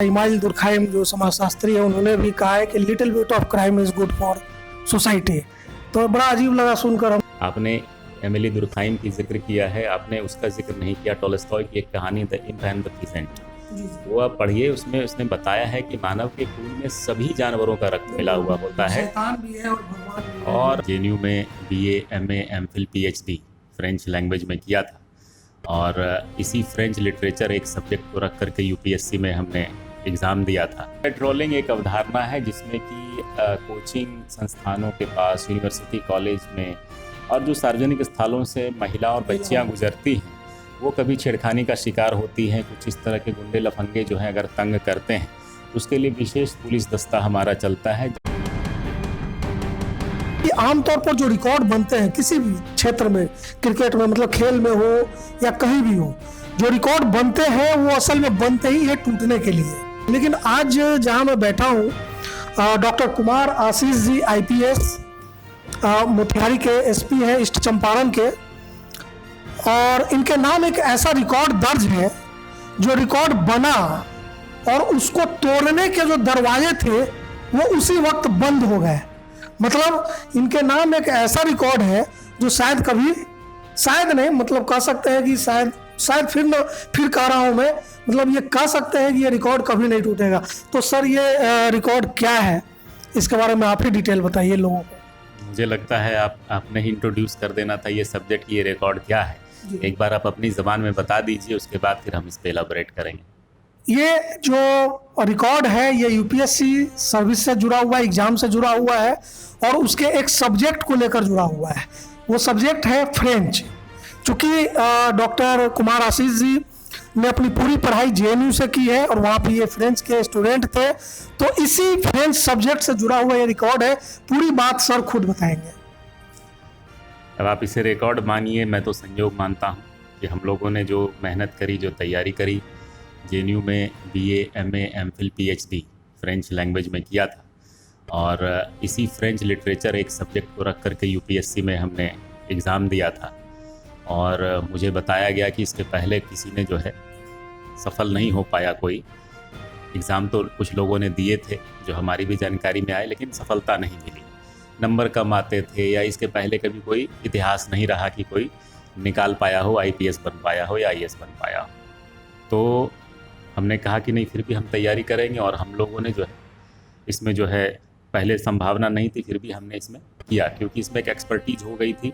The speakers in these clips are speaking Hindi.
इमाइल दुर्खाइम जो समाजशास्त्री है उन्होंने भी कहा है कि little bit of crime is good for society. तो बड़ा अजीब लगा सुनकर। हम आपने एमिली दुर्खाइम की जिक्र किया है, आपने उसका जिक्र नहीं किया। टॉलस्टॉय की एक कहानी the imp and the pheasant, वो आप पढ़िए। उसमें उसने बताया है कि मानव के खून में सभी जानवरों का रक्त मिला हुआ होता है। शैतान भी है और भगवान भी है। और जेएनयू में BA, MA, MPhil, PhD French language में किया था। और इसी फ्रेंच लिटरेचर एक सब्जेक्ट को रख करके यूपीएससी में हमने एग्ज़ाम दिया था। पेट्रोलिंग एक अवधारणा है जिसमें कि कोचिंग संस्थानों के पास, यूनिवर्सिटी, कॉलेज में और जो सार्वजनिक स्थलों से महिला और बच्चियां गुजरती हैं वो कभी छेड़खानी का शिकार होती हैं। कुछ इस तरह के गुंडे लफंगे जो हैं अगर तंग करते हैं तो उसके लिए विशेष पुलिस दस्ता हमारा चलता है। आमतौर पर जो रिकॉर्ड बनते हैं किसी भी क्षेत्र में, क्रिकेट में मतलब खेल में हो या कहीं भी हो, जो रिकॉर्ड बनते हैं वो असल में बनते ही है टूटने के लिए। लेकिन आज जहां मैं बैठा हूं, डॉक्टर कुमार आशीष जी आईपीएस मोतिहारी के एसपी हैं ईस्ट चंपारण के, और इनके नाम एक ऐसा रिकॉर्ड दर्ज है जो रिकॉर्ड बना और उसको तोड़ने के जो दरवाजे थे वो उसी वक्त बंद हो गए। मतलब इनके नाम एक ऐसा रिकॉर्ड है जो शायद कभी, शायद नहीं मतलब कह सकते हैं कि शायद फिर कह रहा हूं मैं, मतलब ये कह सकते हैं कि ये रिकॉर्ड कभी नहीं टूटेगा। तो सर ये रिकॉर्ड क्या है, इसके बारे में आप ही डिटेल बताइए लोगों को। मुझे लगता है आपने ही इंट्रोड्यूस कर देना था ये सब्जेक्ट, ये रिकॉर्ड क्या है। एक बार आप अपनी ज़बान में बता दीजिए, उसके बाद फिर हम इस पे एलाबोरेट करेंगे। ये जो रिकॉर्ड है ये यूपीएससी सर्विस से जुड़ा हुआ है, एग्जाम से जुड़ा हुआ है और उसके एक सब्जेक्ट को लेकर जुड़ा हुआ है। वो सब्जेक्ट है फ्रेंच। चूँकि डॉक्टर कुमार आशीष जी ने अपनी पूरी पढ़ाई जेएनयू से की है और वहाँ पे ये फ्रेंच के स्टूडेंट थे, तो इसी फ्रेंच सब्जेक्ट से जुड़ा हुआ ये रिकॉर्ड है। पूरी बात सर खुद बताएंगे। अब आप इसे रिकॉर्ड मानिए, मैं तो संयोग मानता हूँ कि हम लोगों ने जो मेहनत करी, जो तैयारी करी, जेएनयू में BA, MA, MPhil, PhD French language में किया था। और इसी फ्रेंच लिटरेचर एक सब्जेक्ट को रख करके यूपीएससी में हमने एग्ज़ाम दिया था। और मुझे बताया गया कि इसके पहले किसी ने जो है सफल नहीं हो पाया कोई। एग्ज़ाम तो कुछ लोगों ने दिए थे जो हमारी भी जानकारी में आए, लेकिन सफलता नहीं मिली, नंबर कम आते थे, या इसके पहले कभी कोई इतिहास नहीं रहा कि कोई निकाल पाया हो, आईपीएस बन पाया हो या आईएएस बन पाया हो। तो हमने कहा कि नहीं, फिर भी हम तैयारी करेंगे। और हम लोगों ने जो है इसमें जो है पहले संभावना नहीं थी, फिर भी हमने इसमें किया क्योंकि इसमें एक एक्सपर्टीज हो गई थी।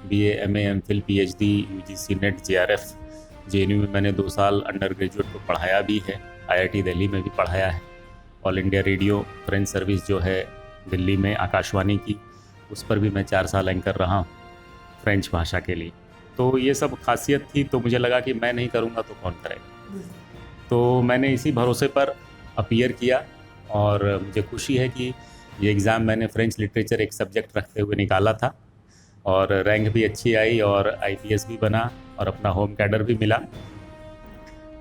BA, MA, MPhil, PhD, UGC net, JRF, JNU में मैंने 2 साल अंडर ग्रेजुएट को पढ़ाया भी है, आईआईटी दिल्ली में भी पढ़ाया है। All India radio French service जो है दिल्ली में आकाशवाणी की, उस पर भी मैं 4 साल एंकर रहा हूँ फ्रेंच भाषा के लिए। तो ये सब खासियत थी, तो मुझे लगा कि मैं नहीं करूँगा तो कौन करेगा। तो मैंने इसी भरोसे पर अपीयर किया और मुझे खुशी है कि ये एग्ज़ाम मैंने फ्रेंच लिटरेचर एक सब्जेक्ट रखते हुए निकाला था और रैंक भी अच्छी आई और आईपीएस भी बना और अपना होम कैडर भी मिला।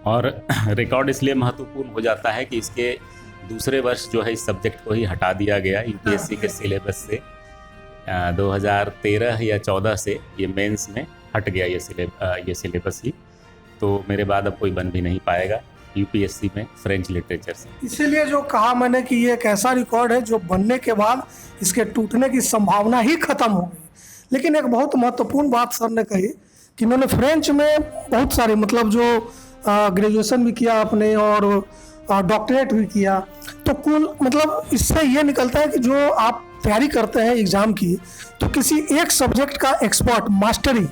और रिकॉर्ड इसलिए महत्वपूर्ण हो जाता है कि इसके दूसरे वर्ष जो है इस सब्जेक्ट को ही हटा दिया गया यूपीएससी के सिलेबस से। 2013 या 14 से ये मेंस में हट गया ये सिलेबस ही। तो मेरे बाद अब कोई बन भी नहीं पाएगा यूपीएससी में फ्रेंच लिटरेचर से। इसीलिए जो कहा मैंने कि ये एक ऐसा रिकॉर्ड है जो बनने के बाद इसके टूटने की संभावना ही खत्म हो गई। लेकिन एक बहुत महत्वपूर्ण बात सर ने कही कि इन्होंने फ्रेंच में बहुत सारे मतलब जो ग्रेजुएशन भी किया आपने और डॉक्टरेट भी किया, तो कुल मतलब इससे ये निकलता है कि जो आप तैयारी करते हैं एग्ज़ाम की, तो किसी एक सब्जेक्ट का एक्सपर्ट मास्टरी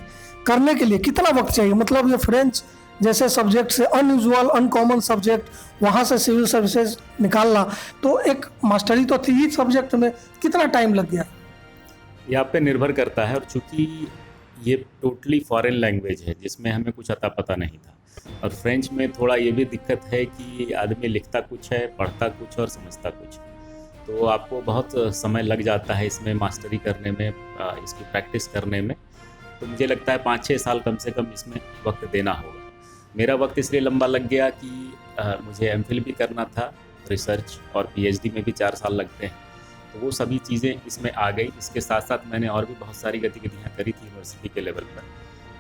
करने के लिए कितना वक्त चाहिए। मतलब ये फ्रेंच जैसे सब्जेक्ट से अनयूजुअल, अनकॉमन सब्जेक्ट, वहाँ से सिविल सर्विसेज निकालना, तो एक मास्टरी तो थी ही सब्जेक्ट में, कितना टाइम लग गया? ये आप पे निर्भर करता है। और चूँकि ये टोटली फॉरेन लैंग्वेज है जिसमें हमें कुछ अता पता नहीं था, और फ्रेंच में थोड़ा ये भी दिक्कत है कि आदमी लिखता कुछ है, पढ़ता कुछ और समझता कुछ, तो आपको बहुत समय लग जाता है इसमें मास्टरी करने में, इसकी प्रैक्टिस करने में। तो मुझे लगता है 5-6 साल कम से कम इसमें वक्त देना होगा। मेरा वक्त इसलिए लंबा लग गया कि मुझे एमफिल भी करना था, रिसर्च, और पीएचडी में भी 4 साल लगते हैं, तो वो सभी चीज़ें इसमें आ गई। इसके साथ साथ मैंने और भी बहुत सारी गतिविधियाँ करी थी यूनिवर्सिटी के लेवल पर,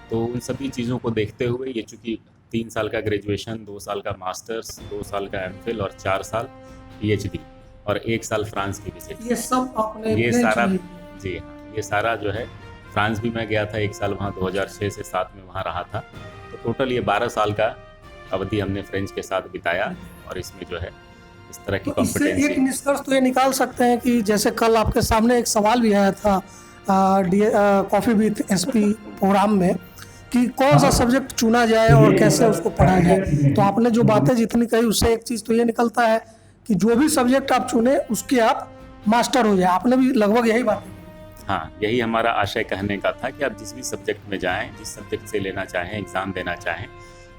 तो उन सभी चीज़ों को देखते हुए ये चूँकि 3 साल का ग्रेजुएशन, 2 साल का मास्टर्स, 2 साल का एमफिल और 4 साल पीएचडी और 1 साल फ्रांस की विजिट। ये सब आपने ये फ्रेंच सारा, में? जी हाँ, ये सारा जो है, फ्रांस भी मैं गया था 1 साल वहाँ, 2006 से 7 में वहाँ रहा था। तो टोटल ये 12 साल का अवधि हमने फ्रेंच के साथ बिताया और इसमें जो है इस तरह की तो इससे एक कॉम्पिटेंसी। निष्कर्ष तो ये निकाल सकते हैं कि जैसे कल आपके सामने एक सवाल भी आया था कॉफी विद एसपी प्रोग्राम में कि कौन सा सब्जेक्ट चुना जाए और कैसे उसको पढ़ा जाए, तो आपने जो बातें जितनी कही उससे एक चीज़ तो ये निकलता है कि जो भी सब्जेक्ट आप चुने उसके आप मास्टर हो जाए। आपने भी लगभग यही बात की। हाँ, यही हमारा आशय कहने का था कि आप जिस भी सब्जेक्ट में जाएं, जिस सब्जेक्ट से लेना चाहें, एग्ज़ाम देना चाहें,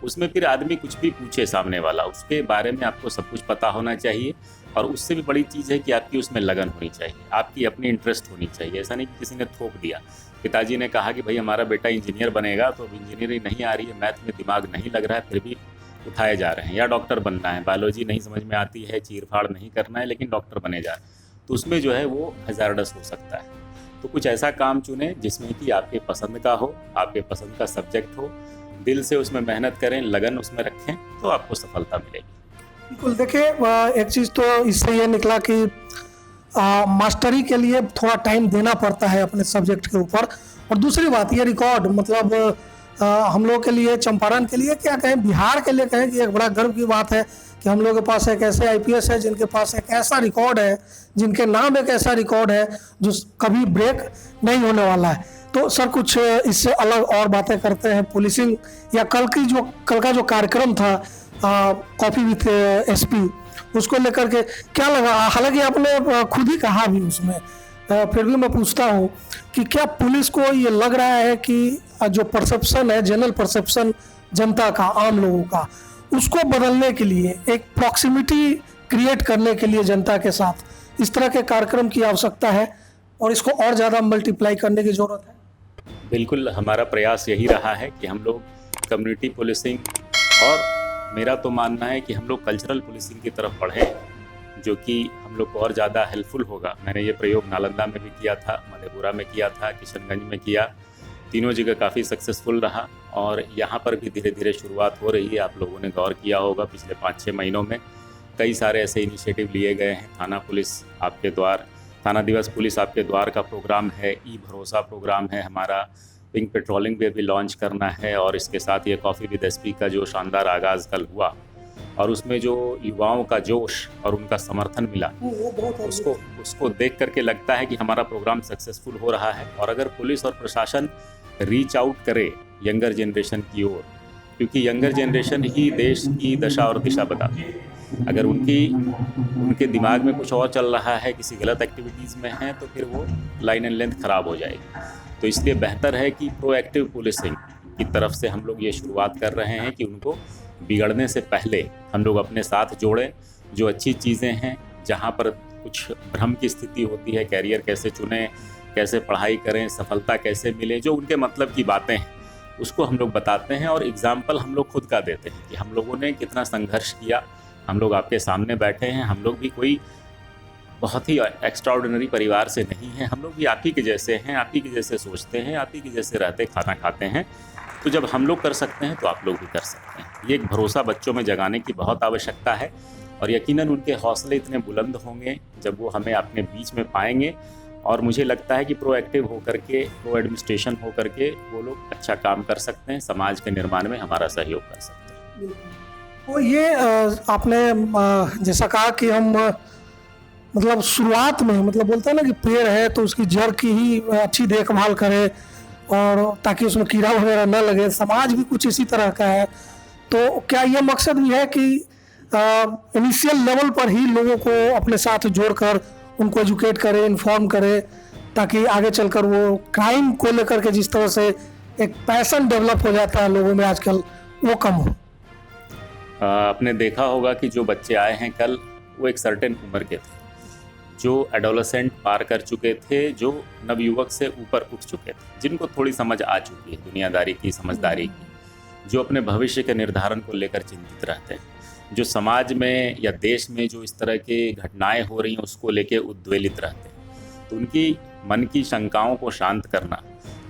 उसमें फिर आदमी कुछ भी पूछे सामने वाला, उसके बारे में आपको सब कुछ पता होना चाहिए। और उससे भी बड़ी चीज़ है कि आपकी उसमें लगन होनी चाहिए, आपकी अपनी इंटरेस्ट होनी चाहिए। ऐसा नहीं कि किसी ने थोप दिया। पिताजी ने कहा कि भाई हमारा बेटा इंजीनियर बनेगा, तो अब इंजीनियरिंग नहीं आ रही है, मैथ में दिमाग नहीं लग रहा है, फिर भी उठाए जा रहे हैं। या डॉक्टर बनना है, बायोलॉजी नहीं समझ में आती है, चीर-फाड़ नहीं करना है, लेकिन डॉक्टर बने जा रहे हैं, तो उसमें जो है वो हज़ारडस हो सकता है। तो कुछ ऐसा काम चुनें जिसमें कि आपके पसंद का हो, आपके पसंद का सब्जेक्ट हो, दिल से उसमें मेहनत करें, लगन उसमें रखें, तो आपको सफलता मिलेगी। बिल्कुल। देखिए, एक चीज़ तो इससे ये निकला कि मास्टरी के लिए थोड़ा टाइम देना पड़ता है अपने सब्जेक्ट के ऊपर। और दूसरी बात, ये रिकॉर्ड मतलब हम लोग के लिए, चंपारण के लिए, क्या कहें, बिहार के लिए कहें, कि एक बड़ा गर्व की बात है कि हम लोग के पास एक ऐसे आईपीएस है जिनके पास एक ऐसा रिकॉर्ड है, जिनके नाम एक ऐसा रिकॉर्ड है जो कभी ब्रेक नहीं होने वाला है। तो सर, कुछ इससे अलग और बातें करते हैं पुलिसिंग या कल का जो कार्यक्रम था कॉफी विथ एसपी, उसको लेकर के क्या लगा? हालांकि आपने खुद ही कहा भी उसमें, फिर भी मैं पूछता हूँ कि क्या पुलिस को ये लग रहा है कि जो परसेप्शन है, जनरल परसेप्शन जनता का, आम लोगों का, उसको बदलने के लिए, एक प्रॉक्सिमिटी क्रिएट करने के लिए जनता के साथ इस तरह के कार्यक्रम की आवश्यकता है और इसको और ज़्यादा मल्टीप्लाई करने की ज़रूरत है? बिल्कुल, हमारा प्रयास यही रहा है कि हम लोग कम्युनिटी पुलिसिंग, और मेरा तो मानना है कि हम लोग कल्चरल पुलिसिंग की तरफ बढ़ें, जो कि हम लोग को और ज़्यादा हेल्पफुल होगा। मैंने ये प्रयोग नालंदा में भी किया था, मधेपुरा में किया था, किशनगंज में किया, तीनों जगह काफ़ी सक्सेसफुल रहा। और यहाँ पर भी धीरे धीरे शुरुआत हो रही है। आप लोगों ने गौर किया होगा, पिछले 5-6 महीनों में कई सारे ऐसे इनिशिएटिव लिए गए हैं। थाना पुलिस आपके द्वार, थाना दिवस पुलिस आपके द्वार का प्रोग्राम है, ई भरोसा प्रोग्राम है हमारा, पिंक पेट्रोलिंग भी अभी लॉन्च करना है, और इसके साथ ये कॉफ़ी विद एसपी का जो शानदार आगाज़ कल हुआ, और उसमें जो युवाओं का जोश और उनका समर्थन मिला, वो बहुत उसको देख करके लगता है कि हमारा प्रोग्राम सक्सेसफुल हो रहा है। और अगर पुलिस और प्रशासन रीच आउट करे यंगर जनरेशन की ओर, क्योंकि यंगर जनरेशन ही देश की दशा और दिशा बताती है। अगर उनके दिमाग में कुछ और चल रहा है, किसी गलत एक्टिविटीज़ में हैं, तो फिर वो लाइन एंड लेंथ ख़राब हो जाएगी। तो इसलिए बेहतर है कि प्रोएक्टिव पुलिसिंग की तरफ से हम लोग ये शुरुआत कर रहे हैं कि उनको बिगड़ने से पहले हम लोग अपने साथ जोड़ें। जो अच्छी चीज़ें हैं, जहाँ पर कुछ भ्रम की स्थिति होती है, कैरियर कैसे चुनें, कैसे पढ़ाई करें, सफलता कैसे मिले, जो उनके मतलब की बातें हैं, उसको हम लोग बताते हैं। और एग्ज़ाम्पल हम लोग खुद का देते हैं कि हम लोगों ने कितना संघर्ष किया। हम लोग आपके सामने बैठे हैं, हम लोग भी कोई बहुत ही एक्स्ट्राऑर्डिनरी परिवार से नहीं हैं, हम लोग भी आप ही के जैसे हैं, आप ही के जैसे सोचते हैं, आप ही के जैसे रहते, खाना खाते हैं। तो जब हम लोग कर सकते हैं तो आप लोग भी कर सकते हैं। ये एक भरोसा बच्चों में जगाने की बहुत आवश्यकता है, और यकीनन उनके हौसले इतने बुलंद होंगे जब वो हमें अपने बीच में पाएंगे। और मुझे लगता है कि प्रोएक्टिव होकर के, प्रो एडमिनिस्ट्रेशन होकर के वो लोग अच्छा काम कर सकते हैं, समाज के निर्माण में हमारा सहयोग कर सकते हैं। तो ये आपने जैसा कहा कि हम मतलब शुरुआत में, मतलब बोलते हैं ना कि पेड़ है तो उसकी जड़ की ही अच्छी देखभाल करें, और ताकि उसमें कीड़ा वगैरह न लगे। समाज भी कुछ इसी तरह का है। तो क्या ये मकसद भी है कि इनिशियल लेवल पर ही लोगों को अपने साथ जोड़कर उनको एजुकेट करें, इन्फॉर्म करें, ताकि आगे चलकर वो क्राइम को लेकर के जिस तरह से एक पैशन डेवलप हो जाता है लोगों में आजकल, वो कम हो? आपने देखा होगा कि जो बच्चे आए हैं कल, वो एक सर्टेन उम्र के थे, जो एडोलेसेंट पार कर चुके थे, जो नवयुवक से ऊपर उठ चुके थे, जिनको थोड़ी समझ आ चुकी है दुनियादारी की, समझदारी की, जो अपने भविष्य के निर्धारण को लेकर चिंतित रहते हैं, जो समाज में या देश में जो इस तरह के घटनाएं हो रही हैं उसको लेकर उद्वेलित रहते हैं। तो उनकी मन की शंकाओं को शांत करना,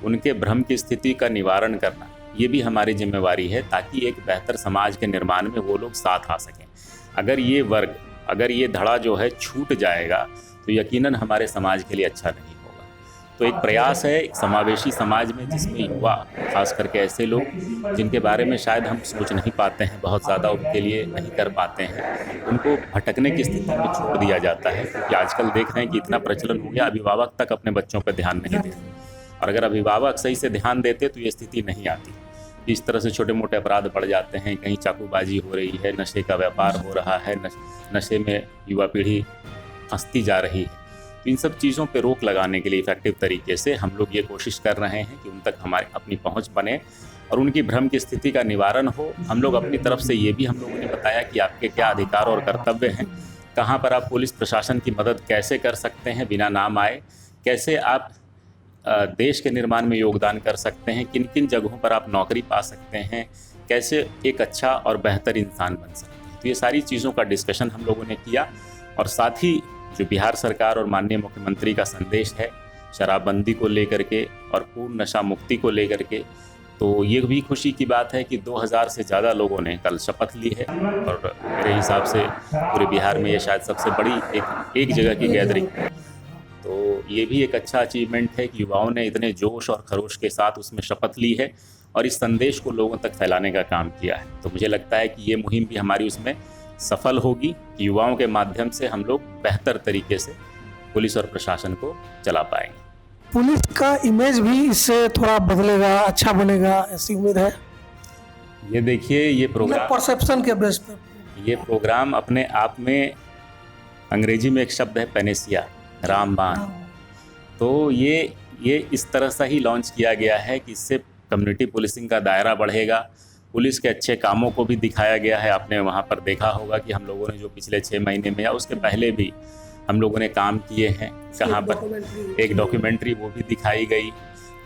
उनके भ्रम की स्थिति का निवारण करना, ये भी हमारी जिम्मेवारी है, ताकि एक बेहतर समाज के निर्माण में वो लोग साथ आ सकें। अगर ये धड़ा जो है छूट जाएगा तो यकीनन हमारे समाज के लिए अच्छा नहीं होगा। तो एक प्रयास है एक समावेशी समाज में, जिसमें युवा, खास करके ऐसे लोग जिनके बारे में शायद हम सोच नहीं पाते हैं, बहुत ज़्यादा उनके लिए नहीं कर पाते हैं, उनको भटकने की स्थिति में छोड़ दिया जाता है। क्योंकि आजकल देख रहे हैं कि इतना प्रचलन हो गया, अभिभावक तक अपने बच्चों पर ध्यान नहीं देते, और अगर अभिभावक सही से ध्यान देते तो ये स्थिति नहीं आती। इस तरह से छोटे मोटे अपराध बढ़ जाते हैं, कहीं चाकूबाजी हो रही है, नशे का व्यापार हो रहा है, नशे में युवा पीढ़ी फंसती जा रही है। तो इन सब चीज़ों पे रोक लगाने के लिए इफेक्टिव तरीके से हम लोग ये कोशिश कर रहे हैं कि उन तक हमारे अपनी पहुंच बने और उनकी भ्रम की स्थिति का निवारण हो। हम लोग अपनी तरफ से ये भी हम लोगों ने बताया कि आपके क्या अधिकार और कर्तव्य हैं, कहाँ पर आप पुलिस प्रशासन की मदद कैसे कर सकते हैं बिना नाम आए, कैसे आप देश के निर्माण में योगदान कर सकते हैं, किन किन जगहों पर आप नौकरी पा सकते हैं, कैसे एक अच्छा और बेहतर इंसान बन सकते हैं। तो ये सारी चीज़ों का डिस्कशन हम लोगों ने किया, और साथ ही जो बिहार सरकार और माननीय मुख्यमंत्री का संदेश है शराबबंदी को लेकर के और पूर्ण नशा मुक्ति को लेकर के, तो ये भी खुशी की बात है कि 2000 से ज़्यादा लोगों ने कल शपथ ली है। और मेरे हिसाब से पूरे बिहार में ये शायद सबसे बड़ी एक जगह की गैदरिंग है। तो ये भी एक अच्छा अचीवमेंट है कि युवाओं ने इतने जोश और खरोश के साथ उसमें शपथ ली है और इस संदेश को लोगों तक फैलाने का काम किया है। तो मुझे लगता है कि ये मुहिम भी हमारी उसमें सफल होगी कि युवाओं के माध्यम से हम लोग बेहतर तरीके से पुलिस और प्रशासन को चला पाएंगे। पुलिस का इमेज भी इससे थोड़ा बदलेगा, अच्छा बनेगा, ऐसी उम्मीद है। ये देखिए, ये परसेप्शन के बेस पे ये प्रोग्राम अपने आप में, अंग्रेजी में एक शब्द है पेनेसिया, रामबाण। तो ये इस तरह से ही लॉन्च किया गया है कि इससे कम्युनिटी पुलिसिंग का दायरा बढ़ेगा, पुलिस के अच्छे कामों को भी दिखाया गया है। आपने वहाँ पर देखा होगा कि हम लोगों ने जो पिछले 6 महीने में या उसके पहले भी हम लोगों ने काम किए हैं, कहाँ पर एक डॉक्यूमेंट्री वो भी दिखाई गई,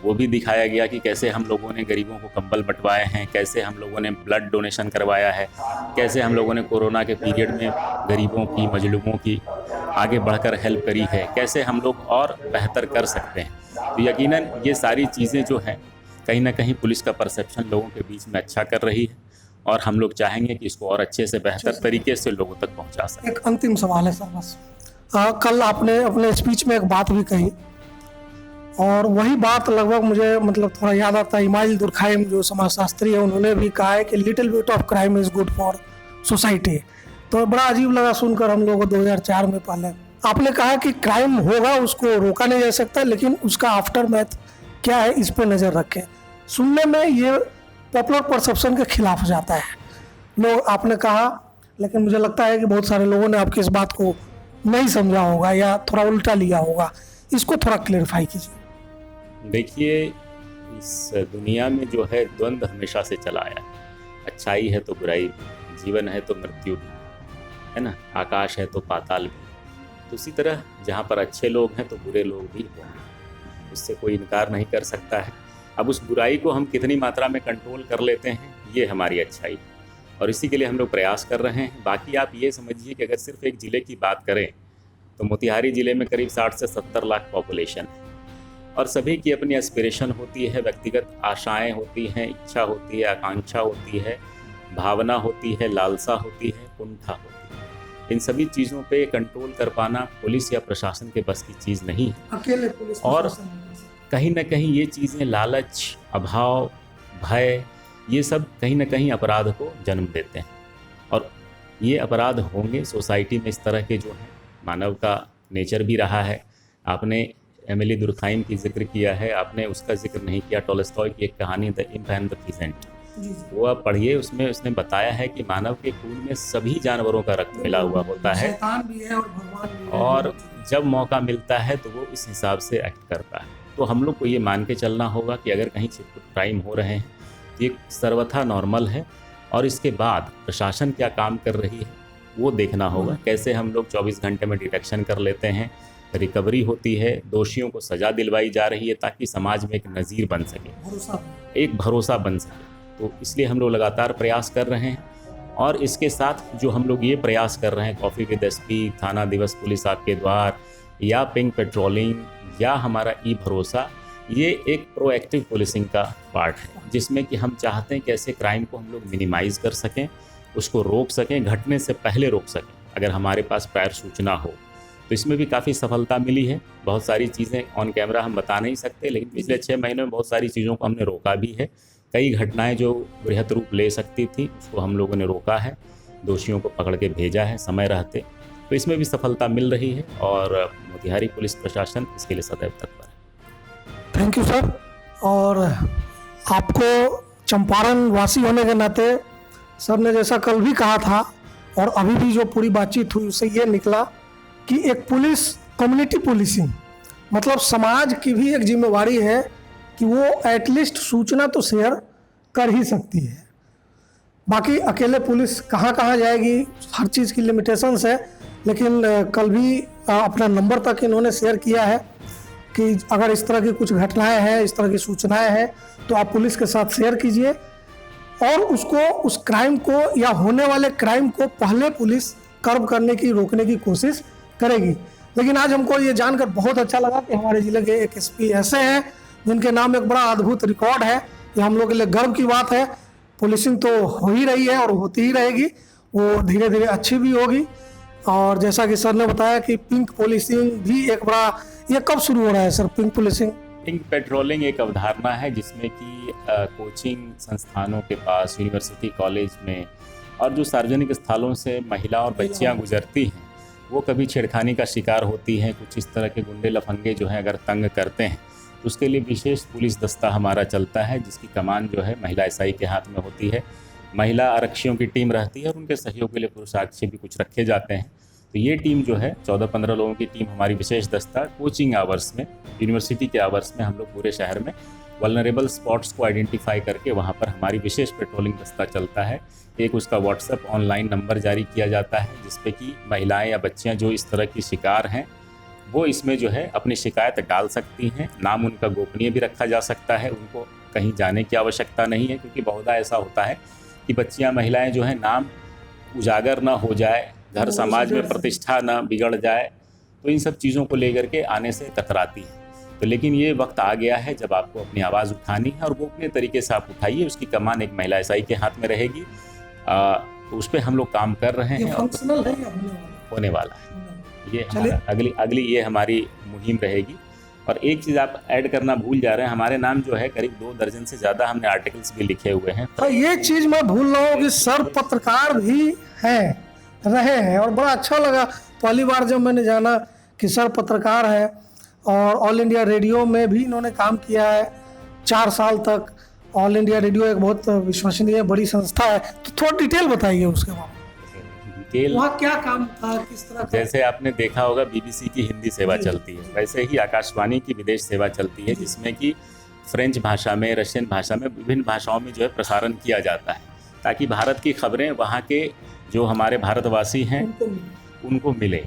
वो भी दिखाया गया कि कैसे हम लोगों ने गरीबों को कंबल बंटवाए हैं, कैसे हम लोगों ने ब्लड डोनेशन करवाया है, कैसे हम लोगों ने कोरोना के पीरियड में गरीबों की, मजलूमों की आगे बढ़कर हेल्प करी है, कैसे हम लोग और बेहतर कर सकते हैं। तो यकीनन ये सारी चीज़ें जो हैं कहीं ना कहीं पुलिस का परसेप्शन लोगों के बीच में अच्छा कर रही है, और हम लोग चाहेंगे कि इसको और अच्छे से बेहतर तरीके से लोगों तक पहुंचा सकें। एक अंतिम सवाल है सर बस, कल आपने अपने स्पीच में एक बात भी कही, और वही बात लगभग मुझे मतलब थोड़ा याद आता है। इमाइल दुर्खाइम जो समाजशास्त्री है, उन्होंने भी कहा है कि little bit of crime is good for society. तो बड़ा अजीब लगा सुनकर हम लोगों को 2004 में। पहले आपने कहा कि क्राइम होगा, उसको रोका नहीं जा सकता, लेकिन उसका आफ्टर मैथ क्या है इस पर नज़र रखें। सुनने में ये पॉपुलर परसेप्शन के खिलाफ जाता है लोग, आपने कहा, लेकिन मुझे लगता है कि बहुत सारे लोगों ने आपकी इस बात को नहीं समझा होगा या थोड़ा उल्टा लिया होगा। इसको थोड़ा क्लेरिफाई कीजिए। देखिए, इस दुनिया में जो है द्वंद्व हमेशा से चला आया है, अच्छाई है तो बुराई भी, जीवन है तो मृत्यु भी, है ना, आकाश है तो पाताल भी। तो उसी तरह जहाँ पर अच्छे लोग हैं तो बुरे लोग भी होंगे, उससे कोई इनकार नहीं कर सकता है। अब उस बुराई को हम कितनी मात्रा में कंट्रोल कर लेते हैं, ये हमारी अच्छाई है, और इसी के लिए हम लोग प्रयास कर रहे हैं। बाकी आप ये समझिए कि अगर सिर्फ एक ज़िले की बात करें तो मोतिहारी ज़िले में करीब 60 से 70 लाख पॉपुलेशन है, और सभी की अपनी एस्पिरेशन होती है, व्यक्तिगत आशाएं होती हैं, इच्छा होती है, आकांक्षा होती है, भावना होती है, लालसा होती है, कुंठा होती है। इन सभी चीज़ों पे कंट्रोल कर पाना पुलिस या प्रशासन के बस की चीज़ नहीं है। अकेले पुलिस और कहीं ना कहीं ये चीज़ें, लालच, अभाव, भय, ये सब कहीं ना कहीं अपराध को जन्म देते हैं, और ये अपराध होंगे। सोसाइटी में इस तरह के जो हैं, मानव का नेचर भी रहा है। आपने एमिली दुर्खाइम की जिक्र किया है, आपने उसका जिक्र नहीं किया, टॉलस्टॉय की एक कहानी the imp and the peasant, वो आप पढ़िए, उसमें उसने बताया है कि मानव के खून में सभी जानवरों का रक्त मिला हुआ होता है, शैतान भी है और भगवान भी है, और जब मौका मिलता है तो वो इस हिसाब से एक्ट करता है। तो हम लोग को ये मान के चलना होगा कि अगर कहीं छिटपुट क्राइम हो रहे हैं तो ये सर्वथा नॉर्मल है, और इसके बाद प्रशासन क्या काम कर रही है वो देखना होगा। कैसे हम लोग 24 घंटे में डिटेक्शन कर लेते हैं, रिकवरी होती है, दोषियों को सज़ा दिलवाई जा रही है, ताकि समाज में एक नज़ीर बन सके, एक भरोसा बन सके। तो इसलिए हम लोग लगातार प्रयास कर रहे हैं, और इसके साथ जो हम लोग ये प्रयास कर रहे हैं, कॉफ़ी विद एसपी, थाना दिवस पुलिस आपके द्वार, या पिंक पेट्रोलिंग, या हमारा ई भरोसा, ये एक प्रोएक्टिव पुलिसिंग का पार्ट है, जिसमें कि हम चाहते हैं कि ऐसे क्राइम को हम लोग मिनिमाइज़ कर सकें, उसको रोक सकें, घटने से पहले रोक सकें अगर हमारे पास प्रायर सूचना हो। तो इसमें भी काफ़ी सफलता मिली है। बहुत सारी चीज़ें ऑन कैमरा हम बता नहीं सकते, लेकिन पिछले 6 महीनों में बहुत सारी चीज़ों को हमने रोका भी है। कई घटनाएं जो बृहत रूप ले सकती थी उसको हम लोगों ने रोका है, दोषियों को पकड़ के भेजा है समय रहते। तो इसमें भी सफलता मिल रही है और मोतिहारी पुलिस प्रशासन इसके लिए सदैव तत्पर है। Thank you sir. और आपको चंपारण वासी होने के नाते सर ने जैसा कल भी कहा था और अभी भी जो पूरी बातचीत हुई उससे ये निकला कि एक पुलिस कम्युनिटी पुलिसिंग मतलब समाज की भी एक जिम्मेवारी है कि वो एटलीस्ट सूचना तो शेयर कर ही सकती है। बाकी अकेले पुलिस कहाँ कहाँ जाएगी, हर चीज़ की लिमिटेशंस है, लेकिन कल भी अपना नंबर तक इन्होंने शेयर किया है कि अगर इस तरह की कुछ घटनाएं हैं, इस तरह की सूचनाएं हैं तो आप पुलिस के साथ शेयर कीजिए और उसको उस क्राइम को या होने वाले क्राइम को पहले पुलिस कर्ब करने की, रोकने की कोशिश करेगी। लेकिन आज हमको ये जानकर बहुत अच्छा लगा कि हमारे ज़िले के एक एसपी ऐसे हैं जिनके नाम एक बड़ा अद्भुत रिकॉर्ड है। ये हम लोग के लिए गर्व की बात है। पुलिसिंग तो हो ही रही है और होती ही रहेगी, वो धीरे धीरे अच्छी भी होगी। और जैसा कि सर ने बताया कि पिंक पुलिसिंग भी एक बड़ा, ये कब शुरू हो रहा है sir pink policing? Pink patrolling एक अवधारणा है जिसमें कि कोचिंग संस्थानों के पास, यूनिवर्सिटी, कॉलेज में और जो सार्वजनिक स्थलों से महिला और बच्चियां गुजरती हैं वो कभी छेड़खानी का शिकार होती हैं। कुछ इस तरह के गुंडे लफंगे जो हैं अगर तंग करते हैं तो उसके लिए विशेष पुलिस दस्ता हमारा चलता है, जिसकी कमान जो है महिला एसआई के हाथ में होती है। महिला आरक्षियों की टीम रहती है और उनके सहयोग के लिए पुरुष आरक्षी भी कुछ रखे जाते हैं। तो ये टीम जो है 14-15 लोगों की टीम हमारी विशेष दस्ता कोचिंग आवर्स में, यूनिवर्सिटी के आवर्स में हम लोग पूरे शहर में वल्नरेबल स्पॉट्स को आइडेंटिफाई करके वहाँ पर हमारी विशेष पेट्रोलिंग दस्ता चलता है। एक उसका व्हाट्सएप ऑनलाइन नंबर जारी किया जाता है जिसपे कि महिलाएं या बच्चियां जो इस तरह की शिकार हैं वो इसमें जो है अपनी शिकायत डाल सकती हैं। नाम उनका गोपनीय भी रखा जा सकता है, उनको कहीं जाने की आवश्यकता नहीं है, क्योंकि बहुधा ऐसा होता है कि बच्चियां, महिलाएं जो है नाम उजागर ना हो जाए, घर समाज में प्रतिष्ठा ना बिगड़ जाए, तो इन सब चीज़ों को लेकर के आने से कतराती है। तो लेकिन ये वक्त आ गया है जब आपको अपनी आवाज़ उठानी है और वो अपने तरीके से आप उठाइए। उसकी कमान एक महिला एसआई के हाथ में रहेगी। तो उस पर हम लोग काम कर रहे हैं फंक्शनल है या होने वाला है। ये अगली ये हमारी मुहिम रहेगी। और एक चीज़ आप ऐड करना भूल जा रहे हैं, हमारे नाम जो है करीब 2 दर्जन से ज़्यादा हमने आर्टिकल्स भी लिखे हुए हैं। तो ये चीज़ मैं भूल रहा हूँ कि सर पत्रकार भी रहे हैं और बड़ा अच्छा लगा पहली बार जब मैंने जाना कि सर पत्रकार है। और ऑल इंडिया रेडियो में भी इन्होंने काम किया है 4 साल तक। ऑल इंडिया रेडियो एक बहुत विश्वसनीय बड़ी संस्था है, तो थोड़ा डिटेल बताइए उसके बारे में। डिटेल वहाँ क्या काम था, किस तरह का? जैसे आपने देखा होगा बीबीसी की हिंदी सेवा चलती है, वैसे ही आकाशवाणी की विदेश सेवा चलती है, जिसमें कि फ्रेंच भाषा में, रशियन भाषा में, विभिन्न भाषाओं में जो है प्रसारण किया जाता है, ताकि भारत की खबरें वहाँ के जो हमारे भारतवासी हैं उनको मिले।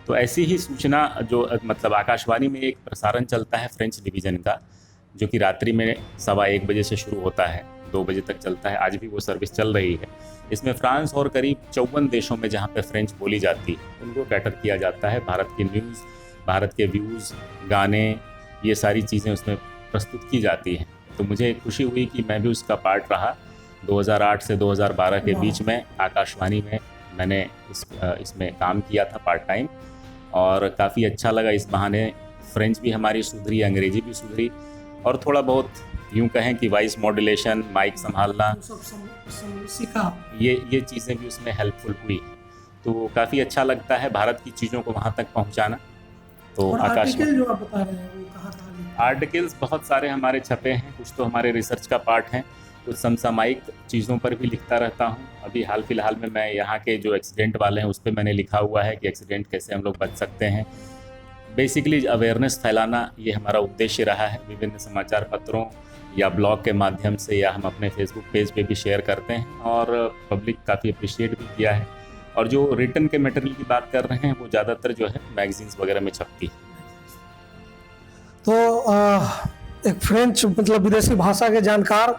तो ऐसी ही सूचना जो मतलब आकाशवाणी में एक प्रसारण चलता है फ्रेंच डिवीज़न का, जो कि रात्रि में 1:15 बजे से शुरू होता है, 2 बजे तक चलता है। आज भी वो सर्विस चल रही है। इसमें फ्रांस और करीब 54 देशों में जहाँ पे फ्रेंच बोली जाती है उनको कैटर किया जाता है। भारत की न्यूज़, भारत के व्यूज़, गाने, ये सारी चीज़ें उसमें प्रस्तुत की जाती हैं। तो मुझे खुशी हुई कि मैं भी उसका पार्ट रहा। 2008 से 2012 के बीच में आकाशवाणी में मैंने इसमें काम किया था पार्ट टाइम, और काफ़ी अच्छा लगा। इस बहाने फ्रेंच भी हमारी सुधरी, अंग्रेजी भी सुधरी, और थोड़ा बहुत यूँ कहें कि वॉइस मॉड्यूलेशन, माइक संभालना, ये चीज़ें भी उसमें हेल्पफुल हुई। तो काफ़ी अच्छा लगता है भारत की चीज़ों को वहाँ तक पहुँचाना। तो आर्टिकल जो आप बता रहे हैं वो कहाँ आर्टिकल्स बहुत सारे हमारे छपे हैं, कुछ तो हमारे रिसर्च का पार्ट हैं, कुछ समसामयिक चीज़ों पर भी लिखता रहता हूँ। अभी हाल फिलहाल में मैं यहाँ के जो एक्सीडेंट वाले हैं उस पर मैंने लिखा हुआ है कि एक्सीडेंट कैसे हम लोग बच सकते हैं। बेसिकली अवेयरनेस फैलाना ये हमारा उद्देश्य रहा है। विभिन्न समाचार पत्रों या ब्लॉग के माध्यम से या हम अपने फेसबुक पेज पे भी शेयर करते हैं, और पब्लिक काफ़ी अप्रिशिएट भी किया है। और जो रिटन के मटेरियल की बात कर रहे हैं वो ज़्यादातर जो है मैगजीन्स वगैरह में छपती है। तो एक फ्रेंच मतलब विदेशी भाषा के जानकार,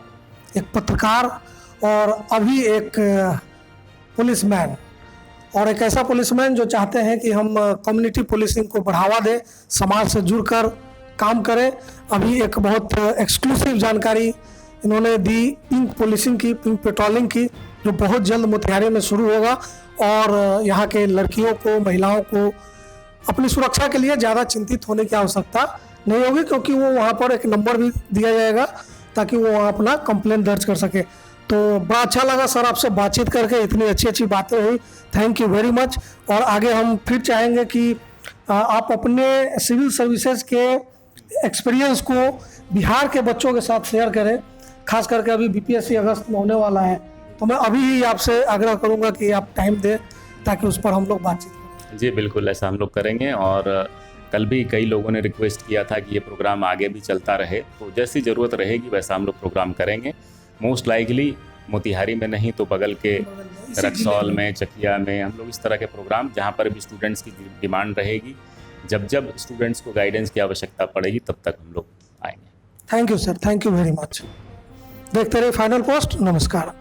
एक पत्रकार और अभी एक पुलिसमैन, और एक ऐसा पुलिसमैन जो चाहते हैं कि हम कम्युनिटी पुलिसिंग को बढ़ावा दें, समाज से जुड़कर काम करें। अभी एक बहुत एक्सक्लूसिव जानकारी इन्होंने दी पिंक पुलिसिंग की, पिंक पेट्रोलिंग की, जो बहुत जल्द मोतिहारी में शुरू होगा और यहाँ के लड़कियों को, महिलाओं को अपनी सुरक्षा के लिए ज़्यादा चिंतित होने की आवश्यकता नहीं होगी, क्योंकि वो वहाँ पर एक नंबर भी दिया जाएगा ताकि वो वहाँ अपना कंप्लेंट दर्ज कर सके। तो बड़ा अच्छा लगा सर आपसे बातचीत करके, इतनी अच्छी अच्छी बातें हुई, थैंक यू वेरी मच। और आगे हम फिर चाहेंगे कि आप अपने सिविल सर्विसेज के एक्सपीरियंस को बिहार के बच्चों के साथ शेयर करें, खास करके अभी बीपीएससी अगस्त में होने वाला है, तो मैं अभी ही आपसे आग्रह करूंगा कि आप टाइम दें ताकि उस पर हम लोग बातचीत करें। जी बिल्कुल, ऐसा हम लोग करेंगे। और कल भी कई लोगों ने रिक्वेस्ट किया था कि ये प्रोग्राम आगे भी चलता रहे, तो जैसी ज़रूरत रहेगी वैसा हम लोग प्रोग्राम करेंगे। मोस्ट लाइकली मोतिहारी में नहीं तो बगल के रक्सौल में, चकिया में हम लोग इस तरह के प्रोग्राम, जहाँ पर भी स्टूडेंट्स की डिमांड रहेगी, जब जब स्टूडेंट्स को गाइडेंस की आवश्यकता पड़ेगी तब तक हम लोग आएंगे। Thank you sir, thank you very much. देखते रहिए फाइनल पोस्ट। नमस्कार।